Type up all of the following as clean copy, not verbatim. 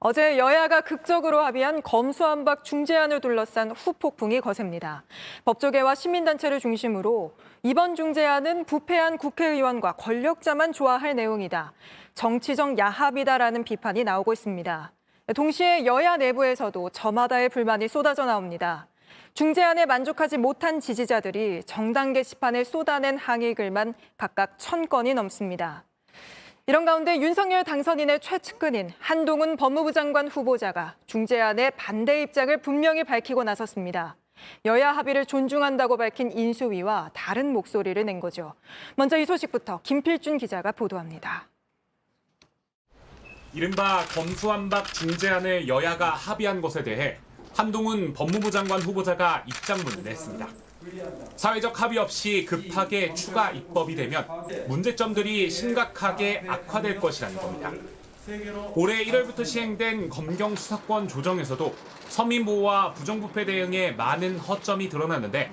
어제 여야가 극적으로 합의한 검수완박 중재안을 둘러싼 후폭풍이 거셉니다. 법조계와 시민단체를 중심으로 이번 중재안은 부패한 국회의원과 권력자만 좋아할 내용이다. 정치적 야합이다라는 비판이 나오고 있습니다. 동시에 여야 내부에서도 저마다의 불만이 쏟아져 나옵니다. 중재안에 만족하지 못한 지지자들이 정당 게시판에 쏟아낸 항의글만 각각 1000건이 넘습니다. 이런 가운데 윤석열 당선인의 최측근인 한동훈 법무부 장관 후보자가 중재안의 반대 입장을 분명히 밝히고 나섰습니다. 여야 합의를 존중한다고 밝힌 인수위와 다른 목소리를 낸 거죠. 먼저 이 소식부터 김필준 기자가 보도합니다. 이른바 검수완박 중재안을 여야가 합의한 것에 대해 한동훈 법무부 장관 후보자가 입장문을 냈습니다. 사회적 합의 없이 급하게 추가 입법이 되면 문제점들이 심각하게 악화될 것이라는 겁니다. 올해 1월부터 시행된 검경 수사권 조정에서도 서민 보호와 부정부패 대응에 많은 허점이 드러났는데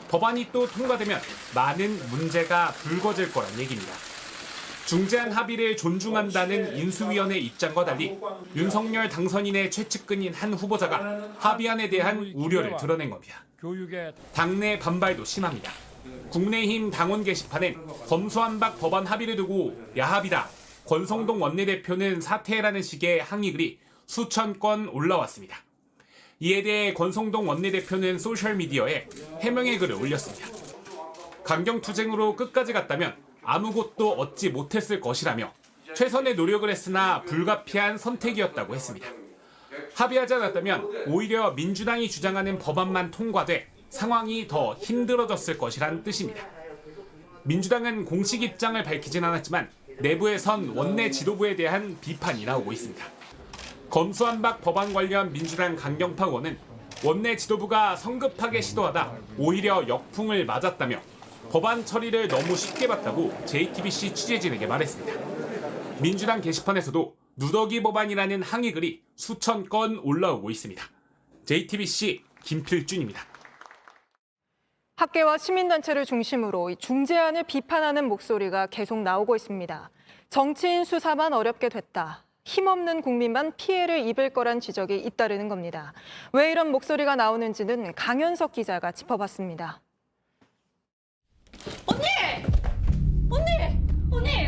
법안이 또 통과되면 많은 문제가 불거질 거란 얘기입니다. 중재안 합의를 존중한다는 인수위원회 입장과 달리 윤석열 당선인의 최측근인 한 후보자가 합의안에 대한 우려를 드러낸 겁니다. 당내 반발도 심합니다. 국민의힘 당원 게시판엔 검수완박 법안 합의를 두고 야합이다. 권성동 원내대표는 사퇴라는 식의 항의글이 수천 건 올라왔습니다. 이에 대해 권성동 원내대표는 소셜미디어에 해명의 글을 올렸습니다. 강경투쟁으로 끝까지 갔다면 아무것도 얻지 못했을 것이라며 최선의 노력을 했으나 불가피한 선택이었다고 했습니다. 합의하지 않았다면 오히려 민주당이 주장하는 법안만 통과돼 상황이 더 힘들어졌을 것이란 뜻입니다. 민주당은 공식 입장을 밝히진 않았지만 내부에선 원내 지도부에 대한 비판이 나오고 있습니다. 검수완박 법안 관련 민주당 강경파 의원은 원내 지도부가 성급하게 시도하다 오히려 역풍을 맞았다며 법안 처리를 너무 쉽게 봤다고 JTBC 취재진에게 말했습니다. 민주당 게시판에서도 누더기 법안이라는 항의글이 수천 건 올라오고 있습니다. JTBC 김필준입니다. 학계와 시민단체를 중심으로 이 중재안을 비판하는 목소리가 계속 나오고 있습니다. 정치인 수사만 어렵게 됐다. 힘없는 국민만 피해를 입을 거란 지적이 잇따르는 겁니다. 왜 이런 목소리가 나오는지는 강현석 기자가 짚어봤습니다. 언니!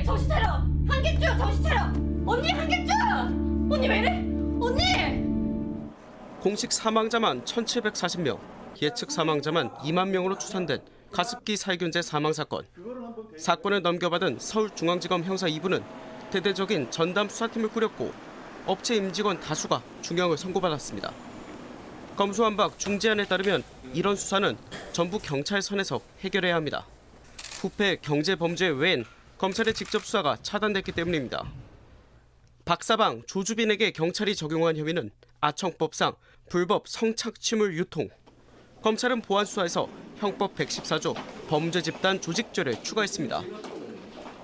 정신 차려! 한객주 정신 차려! 언니 한객주! 언니 왜 이래? 언니! 공식 사망자만 1,740명, 예측 사망자만 2만 명으로 추산된 가습기 살균제 사망 사건. 사건을 넘겨받은 서울중앙지검 형사 2부는 대대적인 전담 수사팀을 꾸렸고 업체 임직원 다수가 중형을 선고받았습니다. 검수완박 중재안에 따르면 이런 수사는 전부 경찰 선에서 해결해야 합니다. 부패, 경제 범죄 외엔 검찰의 직접 수사가 차단됐기 때문입니다. 박사방, 조주빈에게 경찰이 적용한 혐의는 아청법상 불법 성착취물 유통. 검찰은 보안 수사에서 형법 114조 범죄 집단 조직죄를 추가했습니다.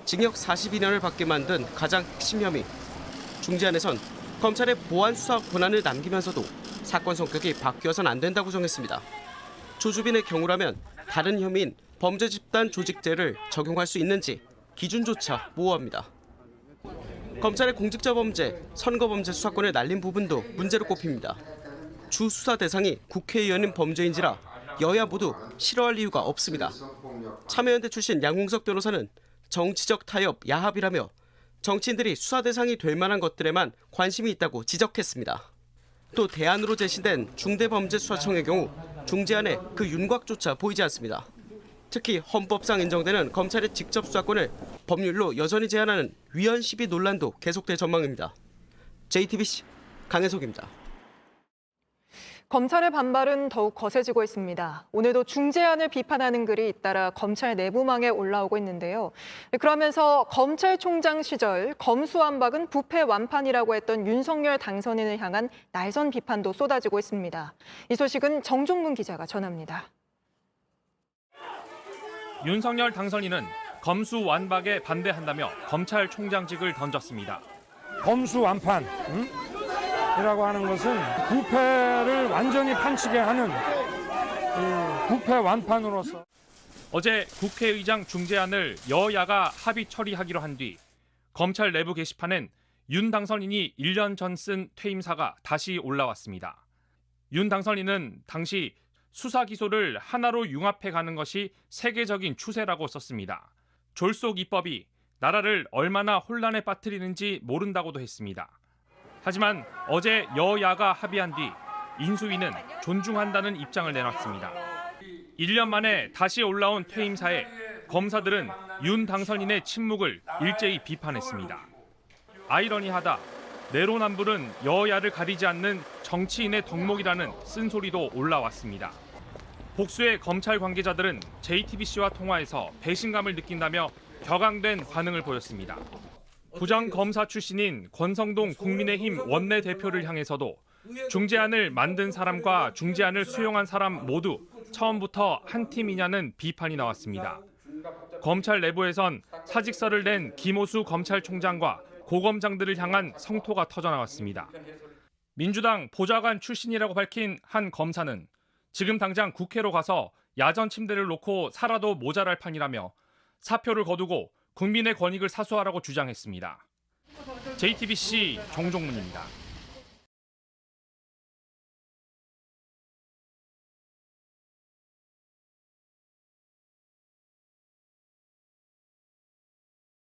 징역 42년을 받게 만든 가장 핵심 혐의. 중재안에선 검찰의 보안 수사 권한을 남기면서도 사건 성격이 바뀌어서는 안 된다고 정했습니다. 조주빈의 경우라면 다른 혐의인 범죄 집단 조직죄를 적용할 수 있는지 기준조차 모호합니다. 검찰의 공직자 범죄, 선거 범죄 수사권을 날린 부분도 문제로 꼽힙니다. 주 수사 대상이 국회의원인 범죄인지라 여야 모두 싫어할 이유가 없습니다. 참여연대 출신 양홍석 변호사는 정치적 타협, 야합이라며 정치인들이 수사 대상이 될 만한 것들에만 관심이 있다고 지적했습니다. 또 대안으로 제시된 중대범죄수사청의 경우 중재안에 그 윤곽조차 보이지 않습니다. 특히 헌법상 인정되는 검찰의 직접 수사권을 법률로 여전히 제한하는 위헌 시비 논란도 계속될 전망입니다. JTBC 강혜석입니다. 검찰의 반발은 더욱 거세지고 있습니다. 오늘도 중재안을 비판하는 글이 잇따라 검찰 내부망에 올라오고 있는데요. 그러면서 검찰총장 시절 검수완박은 부패 완판이라고 했던 윤석열 당선인을 향한 날선 비판도 쏟아지고 있습니다. 이 소식은 정종문 기자가 전합니다. 윤석열 당선인은 검수완박에 반대한다며 검찰총장직을 던졌습니다. 검수완판 이라고 하는 것은 부패를 완전히 판치게 하는 부패 완판으로서 어제 국회의장 중재안을 여야가 합의 처리하기로 한 뒤 검찰 내부 게시판엔 윤 당선인이 1년 전 쓴 퇴임사가 다시 올라왔습니다. 윤 당선인은 당시 수사 기소를 하나로 융합해 가는 것이 세계적인 추세라고 썼습니다. 졸속 입법이 나라를 얼마나 혼란에 빠뜨리는지 모른다고도 했습니다. 하지만 어제 여야가 합의한 뒤 인수위는 존중한다는 입장을 내놨습니다. 1년 만에 다시 올라온 퇴임사에 검사들은 윤 당선인의 침묵을 일제히 비판했습니다. 아이러니하다. 내로남불은 여야를 가리지 않는 정치인의 덕목이라는 쓴소리도 올라왔습니다. 복수의 검찰 관계자들은 JTBC와 통화에서 배신감을 느낀다며 격앙된 반응을 보였습니다. 부장검사 출신인 권성동 국민의힘 원내대표를 향해서도 중재안을 만든 사람과 중재안을 수용한 사람 모두 처음부터 한 팀이냐는 비판이 나왔습니다. 검찰 내부에선 사직서를 낸 김오수 검찰총장과 고검장들을 향한 성토가 터져나왔습니다. 민주당 보좌관 출신이라고 밝힌 한 검사는 지금 당장 국회로 가서 야전 침대를 놓고 살아도 모자랄 판이라며 사표를 거두고 국민의 권익을 사수하라고 주장했습니다. JTBC 정종문입니다.